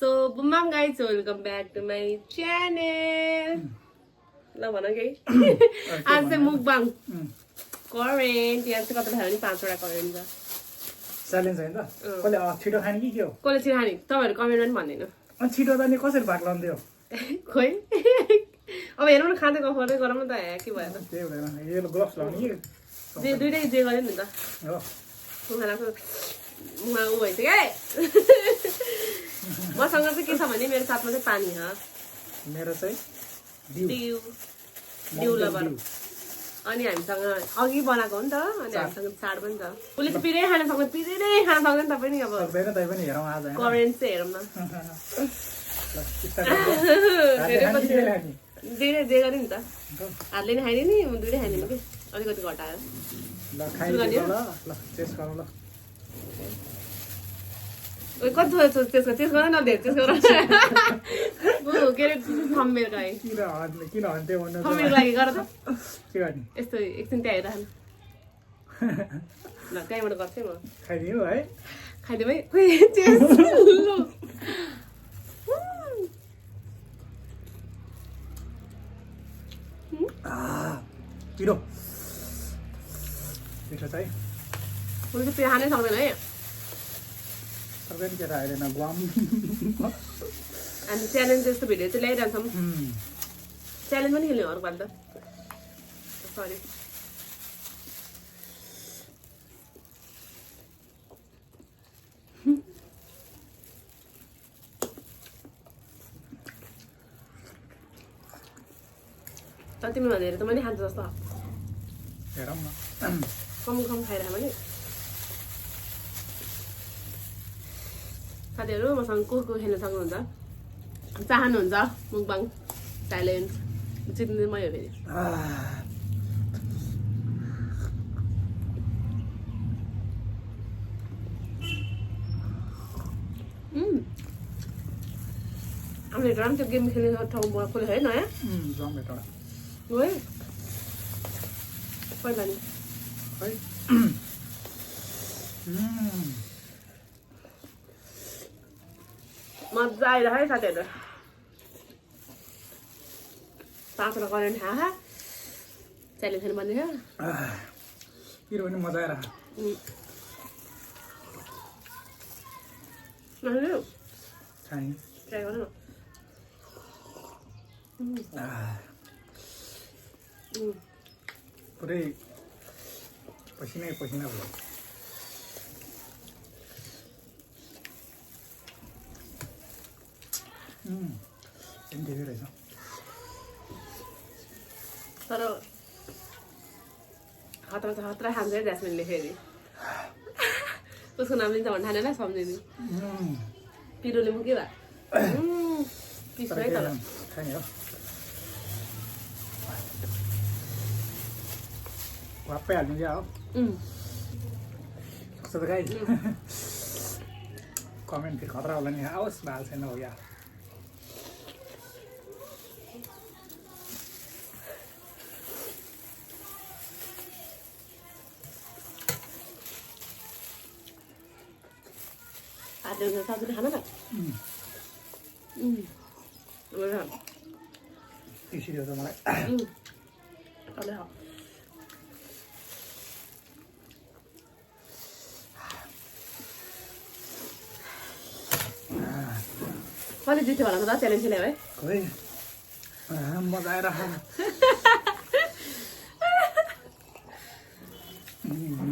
So, Bumam guys, welcome back to my channel. ल भन केही आज चाहिँ मुकबाङ करेन्ट यहाँ चाहिँ कति खायो भने 5 वटा करेन्ट छ च्यालेन्ज हैन त कसले छिटो खाने कि के हो कसले छिटो खाने तपाईहरु कमेन्टमा पनि भन्दिनु अनि छिटो त नि कसरी भाग लाउँदै हो खोइ अब हेरौँ न खाँदै गफर्दै गरौँ न त के भयो त त्यही भएन यो ग्लोभ्स लाउने कि जे दुईटै जे गरे नि त हो खानाको मुखमा उ भइसक्यो है मसँग चाहिँ के छ भने मेरो साथमा चाहिँ पानी ह मेरो चाहिँ डिउ लबर अनि हामीसँग अघि बनाएको हो नि त अनि हामीसँग चाड पनि छ उसले चाहिँ पिरै खान सक्दैन तपाईँ नि अब सक्दैन तै पनि हेरौँ आज करेन्ट चाहिँ हेरौँ न दुईटै जे गरे नि त हातले नि खाइदिने नि दुईटै खाइदिनु कि अलिकति घटायो ल खाइदिनु ल ल टेस्ट गरौँ ल कति त्यसको टेस्ट गर्न नदिए त्यसको के अरे थम्मेर गएँ किन हन्थ्यो भन्नु थम्मेर लागि गर त के गर्ने यस्तो एकछिन त्यहाँ हेरिराख्नु ल त्यहीँबाट गर्थेँ म खाइदिनु है खाइदिउँ है खोइ टेस्ट पिरो मिठो चाहिँ उसले चाहिँ खानै सक्दैन है सक्दैन केटा आइदैन गुवाम अनि च्यालेन्ज जस्तो भिडियो चाहिँ ल्याइरहन्छौँ च्यालेन्ज पनि खेल्ने अरूपालि त सरी तर तिमीभन्दा हेरेर त मैले खान्छ जस्तो हेरौँ न कम खाइरह भने साथीहरू मसँग को खेल्न सक्नुहुन्छ चाहनुहुन्छ मुकबाङ च्यालेन्ज जित्ने मै हो फेरि हामीले राम्रो त्यो गेम खेल्ने ठाउँ खोल्यो है नयाँ है पहिला नि मजा आइरह है साथीहरू 5 वटा करेन्ट खा च्यालेन्ज खेल्नु पर्ने पिरो पनि मजा आएर खाने ट्राई गर्नु पुरै पसिनै पसिना भयो ठिकै रहेछ तर खतरा खान्छ है ज्यास्मिनले फेरि उसको नाम लिन्छ भन्ने ठानेर सम्झिदिनु पिरोले मुके भए पिस है तर खाने हो वाप्पै हाल्नु क्या हो सक्छ त गाई कमेन्ट फेरि खतरा होला नि आओस् भाल छैन हो या हातले साथीले खान त पिसिदियो त मलाई कसले जित्यो होला त च्यालेन्ज खेल्यो है खोइ मजा आएर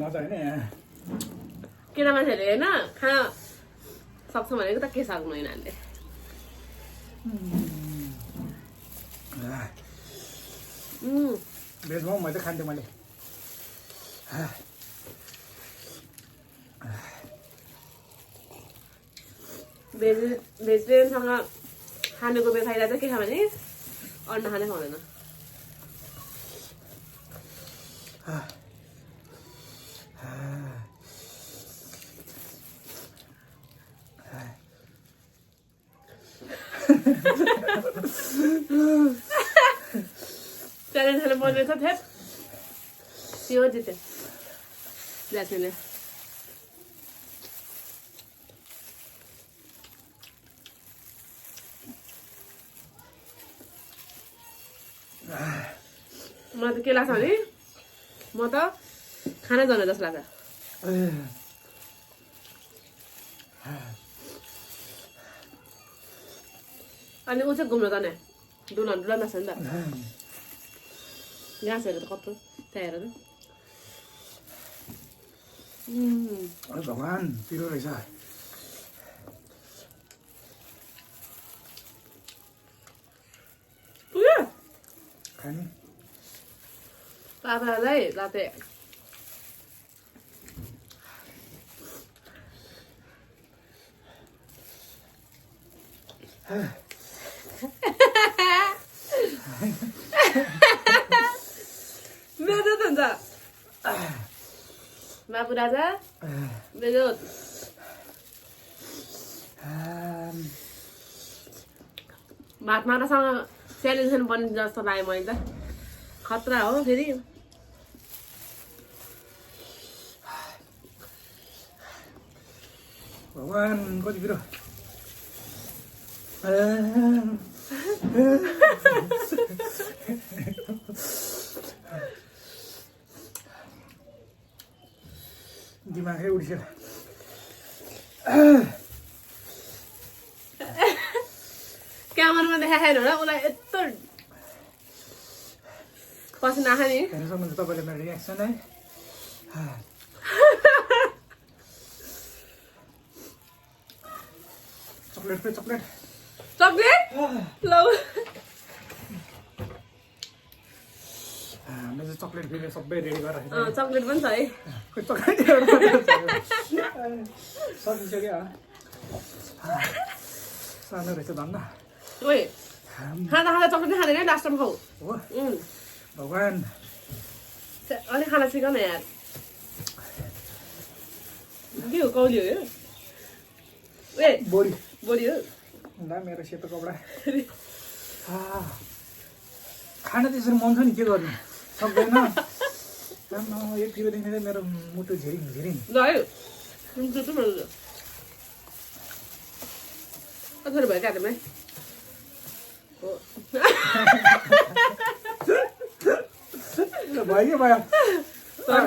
मजा होइन केटा मान्छेहरूले होइन खान सक्छ भनेको त के सक्नु यिनीहरूले भेज मोमो मैले खान्थेँ मैले भेजिटेरियनसँग खानेको बेफाइदा चाहिँ के छ भने अन्डा खानै पाउँदैन च्यालेन्ज खेल्नु पर्ने छ थेट त्यो जित्यो ज्यास्मिनले मलाई त के लाग्छ भने म त खाना जाने जस्तो लाग्छ अनि ऊ चाहिँ घुम्न जाने डुलामा छ नि त गाछहरू त कत्रो त्यहाँ हेर त भगवान पिरो रहेछ पुग्यो खाने पापालाई लाते बेजोत हुन्छ बाबु राजा बेजोत भात माटासँग सेलिब्रेसन बन्ने जस्तो लाग्यो मैले त खतरा हो फेरि भगवान कति पिरो दिमागै उडिसक्यो क्यामेरामा देखाएन होला उसलाई यत्रो पसिना आँखा नि हेर्नुसक्नु तपाईँले मेरो रियाक्सन है चक्लेट पे चक्लेट चक्लेट लौ हामीले चाहिँ चक्लेट फेरि सबै रेडी गरेर चक्लेट पनि छ है चक्लेट सकिसक्यो सानो रहेछ धन्न ओए खाँदा खाँदा चक्लेट खाँदैन है लास्टमा खाऊ हो भगवान अलिक खाना सिक न यार के हो कौली हो यो ए बोडी बोडी हो ल मेरो सेतो कपडा खाना त्यसरी मन छ नि के गर्नु सक्दैन एक किलोदेखि चाहिँ मेरो मुटु झिरिङ झिरिङ ल है हुन्छ त अथवा भयो काटेमै हो भयो कि भयो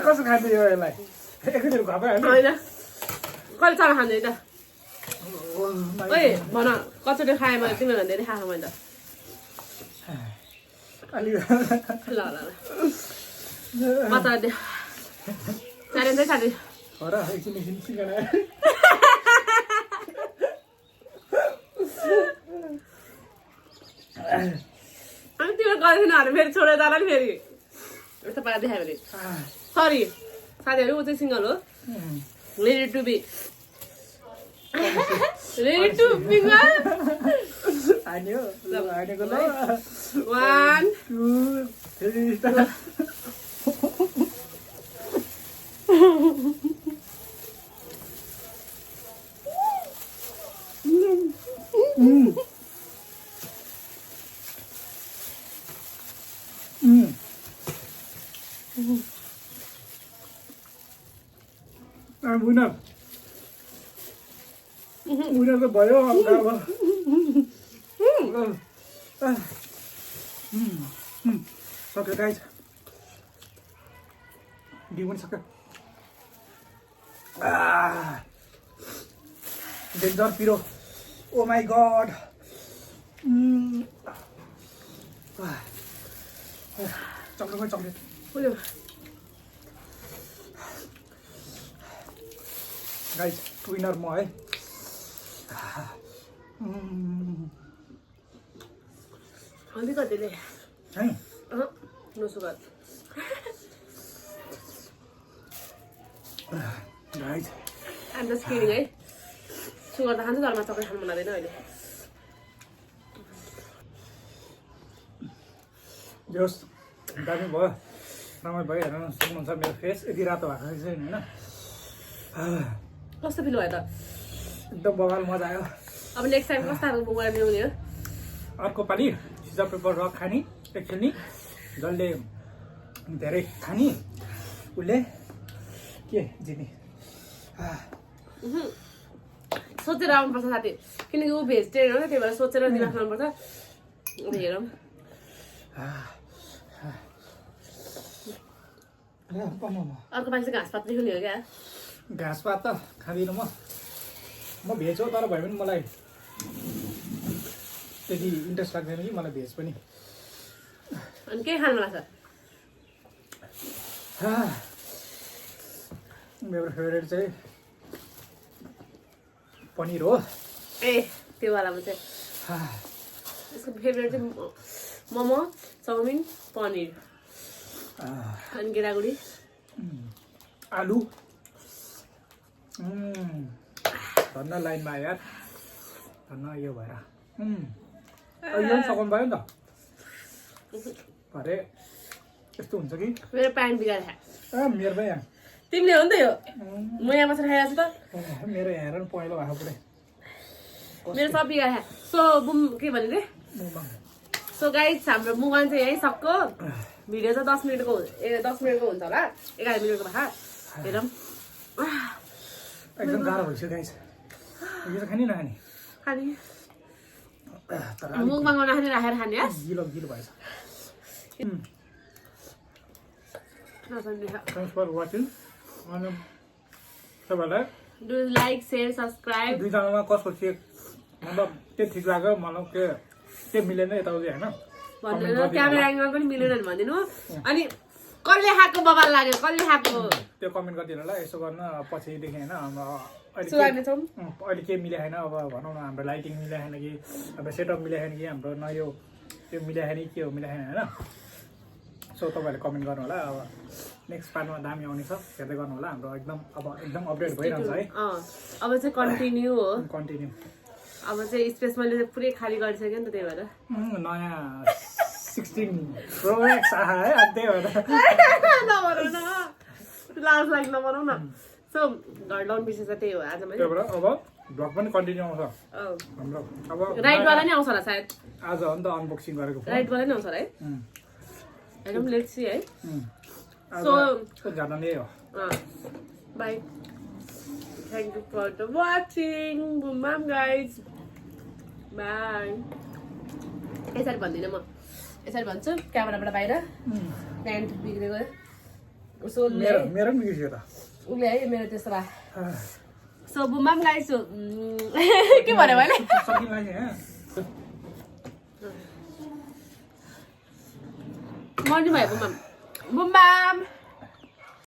कसो खान्छ यो यसलाई एकैचोटि घापै होइन कहिले चाना खाँदै त ओए भन कचोटि खाएँ मैले तिमीलाई धेरै खाएको मैले त अलि ल ल ल मजा दे च्यालेन्ज है साथी हो र एकछिन एकछिन चिकन अनि तिम्रो गर्दैन अरे फेरि छोडेर जाला नि फेरि यस्तो पारा देखायो भने सरी साथीहरू ऊ चाहिँ सिङ्गल हो ready to be ready to mingle हान्यो हानेको ल 1 2 3 winner त भयो अब सक्यो गाइस दिउ पनि सक्यो डेन्जर पिरो oh my god chocolate chocolate guys winner म है अलिकतिले है no sugar guys I'm just kidding है सुगर त खान्छ घरमा चक्लेट खानु मन लाग्दैन अहिले जोस् दामी भयो रमाइलो भयो हेर्नु सक्नुहुन्छ मेरो फेस यति रातो भएको चाहिँ होइन कस्तो फिल भयो त एकदम बवाल मजा आयो अब नेक्स्ट टाइम कस्तो खालको मोबाइल ल्याउने हो अर्को पालि सिजर पेपर रक खाने एकछिन जसले धेरै खाने उसले के जित्ने सोचेर आउनुपर्छ साथी किनकि ऊ भेजिटेरियन हो नि त्यही भएर सोचेर दिमाग लाउनुपर्छ अब हेरौँ अर्को मान्छे घाँस पात हुने हो क्या घाँस पात त खाँदिनँ म भेज हो तर भए पनि मलाई त्यति इन्ट्रेस्ट लाग्दैन कि मलाई भेज पनि अनि के खानु लाग्छ मेरो फेभरेट चाहिँ पनिर हो ए त्यो वालामा चाहिँ यसको फेभरेट चाहिँ मोमो चाउमिन पनिर अनि गेडागुडी आलु धन्न लाइनमा यार धन्न यो भएर यो पनि सघाउनु भयो नि त भरे यस्तो हुन्छ कि मेरो प्यान्ट बिगारेको मेरो पनि यहाँ तिमीले हो नि त यो म यहाँ बसेर खाइरहेको छु त मेरो यहाँ हेर न पहेँलो भएको पुरै मेरो सब बिगारेको सो बुम के भने रे सो गाइस हाम्रो मुगान चाहिँ यहीँ सक्को भिडियो चाहिँ 10 मिनटको 10 मिनटको हुन्छ होला 11 मिनटको भए हेरौँ एकदम गाह्रो भइसक्यो गाइस यो त खाने नखाने खाने तर मुखमा नखाने राखेर खाने गिलो गिलो भएछ नसम्झे थ्याङ्क्स फर वाचिङ अनि तपाईँहरूलाई डु लाइक सेयर सब्सक्राइब दुईजनामा कसको के मतलब के ठिक लाग्यो मतलब के मिलेन यताउति होइन भन्नु क्यामेरा एङ्गल पनि मिलेन भने भनिदिनु अनि कसले खाएको बबाल लाग्यो कसले खाएको त्यो कमेन्ट गरिदिनु होला यसो गर्न पछिदेखि होइन सुधार्ने छौँ अहिले के मिलाएन अब भनौँ न हाम्रो लाइटिङ मिलाएन कि अब सेटअप मिलाएन कि हाम्रो न यो त्यो मिलाएन कि के हो मिलाएन होइन सो तपाईँहरूले कमेन्ट गर्नु होला अब नेक्स्ट पार्टमा दामी आउने छ हेर्दै गर्नु होला हाम्रो एकदम अपडेट भइरहन्छ है अब चाहिँ कन्टिन्यू हो कन्टिन्यू अब चाहिँ स्पेस मैले पुरै खाली गरिसक्यो नि त त्यही भएर नयाँ 16 Pro Max आहा है अनि त्यही भएर नभनौँ न लाज लाग्छ नभनौँ न सो घर लाउनु विशेष चाहिँ त्यही हो आज मैले त्यही भएर अब भ्लग पनि कन्टिन्यू आउँछ हाम्रो अब राइडवाला नै आउँछ होला सायद आज हो नि त अनबक्सिङ गरेको फोन राइडवाला नै आउँछ होला है एकदम लेट्स सी है सो जान नै हो bye thank you for the watching बुम गाइज बाई यसरी भन्दिनँ म यसरी भन्छु क्यामेराबाट बाहिर प्यान्ट बिग्रेको सो मेरो पनि बिग्रियो त उसले है मेरो त्यस्तो भए सो बुम्बाम गाइज के भन्यो मैले मर्नु भयो बुम्बाम